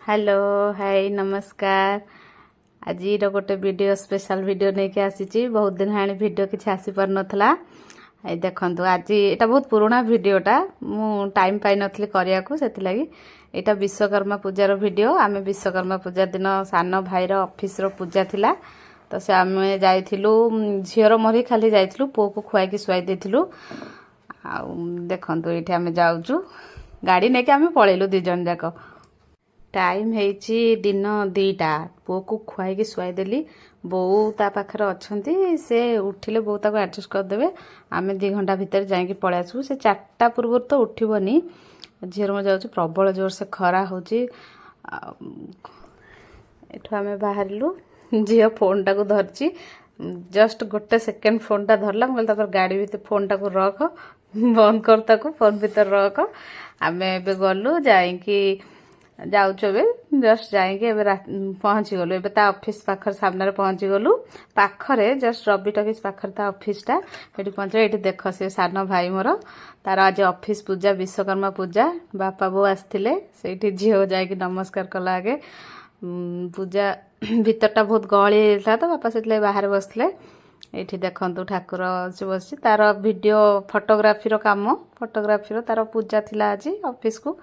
Hello hi नमस्कार। आज गोटे वीडियो स्पेशल वीडियो नहीं आसी बहुत दिन हाँ वीडियो किसी आसी पार नाला। देखु आज यहाँ बहुत पुराना वीडियोटा मु टाइम पाई नथली करने को से यहाँ विश्वकर्मा पूजार वीडियो। आम विश्वकर्मा पूजा दिन सान भाईर ऑफिस रो पूजा थिला तो से आम जाइलु झीर मोर खाली जाइलु पुओ को खुआई शुआई देलु। देखु ये आम जाऊँ गाड़ी नहीं आम पलैलु दी जन जाक। टाइम है दिन 2टा पुओ को खुआई शुआई देली बो ता पाखरे अच्छी से उठिले बो ताको एडजस्ट करदे। आम 2 घंटा भितर जाकि पलि आसू से 4टा पूर्व तो उठबनी झीर में जाऊँ प्रबल जोर से खरा हो। आम बाहरलु झील फोन टाक धरची जस्ट गोटे सेकेंड फोन टा धरला मुझे गाड़ी भीतर फोन टाक रख बंद कर ताको फोन भीतर रख। आम ए गलु जाकि जाऊँ जस्ट जाइए पहुँची गलु ए ऑफिस पाखर सामने पहुँची गलु पाखरे जस्ट रवि टॉकीज पाखर ता ऑफिसटा ये पहुँच। ये देख से सान भाई मोर तार आज ऑफिस पूजा विश्वकर्मा पूजा बापा बो आसते से झील जा नमस्कार कला आगे पूजा भीतरटा बहुत गहली था तो बापा से बाहर बसले। ये देखु ठाकुर से बस तार वीडियो फोटोग्राफी काम फोटोग्राफी तार पूजा थिला आज ऑफिस को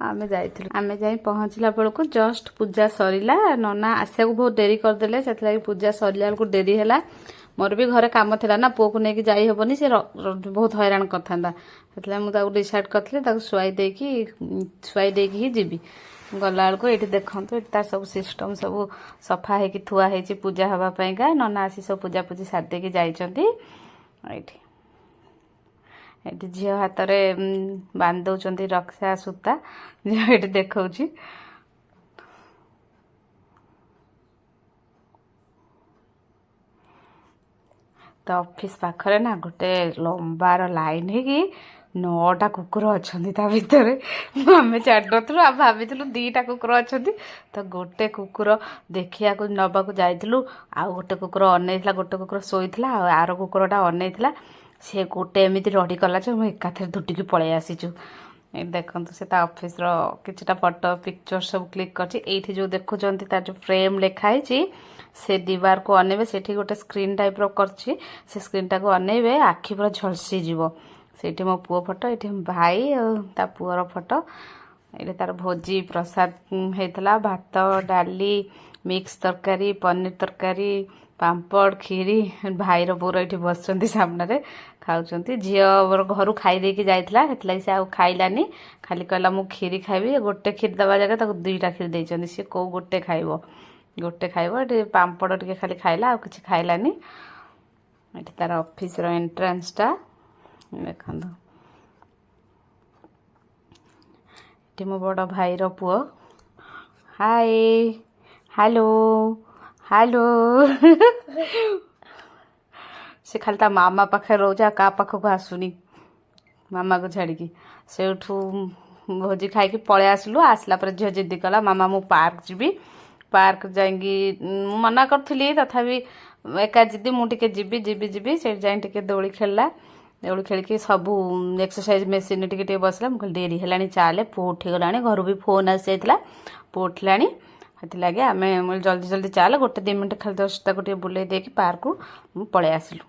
आमे जाइथिलु। आमे जाई पहुँचला बेलू जस्ट पूजा सरीला नना आसिया को बहुत डेरी करदेले से पूजा सरीला बेलू डेरी है। मोर भी घरे काम थिला ना पुओ को लेकिन जाई हेबनी से बहुत हैरान करथांदा से मुझे डिसाइड करथि शुआई देकी ही जीवी गला बेलू। ये देखु तार सब सिस्टम सब सफा है थुआ है पूजा हवापाईका नना आसी सब पूजा पूजी सारी देकी जाइछंती। ये झील हाथ में बांध दौरान रक्षा सूता ये देखा तो ऑफिस पाखरे ना गोटे लंबार लाइन है कि 9टा कुकुर अच्छा भितर आम छाड़ नु आ भाभी 2टा कुकुर अच्छा तो गोटे कुकुर देखिया नबाक जाइलु आ गोटे कुकुर अनेला गोटे कुकुर शोला आर कुकुरटा अनेला सी गोटे एमती रड़ी कला मुझे एकाथरे धुटिकी पलि आसीचु। देखु से ऑफिस किछटा फोटो पिक्चर सब क्लिक कर जो देखुं तार जो फ्रेम लिखाई से दीवार को अनेबे से गोटे स्क्रीन टाइप कर स्क्रीन टाक अनेबे आखि पूरा झलसी जीव से मो पुओ फोटो ये भाई ता पुअर फोटो। ये तार भोजी प्रसाद होता भात डाली मिक्स तरकारी पनीर तरकारी पांपड़ खीरी भाईर बोर ये बस सामने खाऊँ झील घर खाई देकी जाइला से आउ खाइलानी खाली कहला मु खीरी खाइबी गोटे खीर दबा जगह 2टा खीर देइछंती सी को गोटे खाइबो ये पांपड़ टे खाली खाइला आउ किछि खाइलानी। ये तार ऑफिस रो एंट्रेंसटा देखु ये मो बड़ भाईर पुओ हाय हेलो हेलो से खाली ता मामा पाखे रोजा का पाखक आसुनी मामा को छाड़ी से भोजी खाई पलि आसलु आसला पर झील जिद्दी कला मामा मु पार्क जीवी पार्क जाइंगी मना करी तथापि एका जिद्दी मुझे जीवी जीवी जीवी से जाए दौड़ी खेलला दौड़ी खेलिकी सबू एक्सरसाइज मेसीन टे बसला मुझे डेरी है चाले पुओ उठीगला घर भी फोन आसी जाइला पुओ उठिला लगे आम जल्दी जल्दी चाल गोटे 2 मिनट खाली दस्ता को बुले देकी पार्क को पलि आसलु।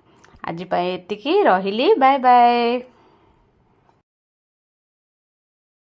आज एतिकी रहिली बाय बाय।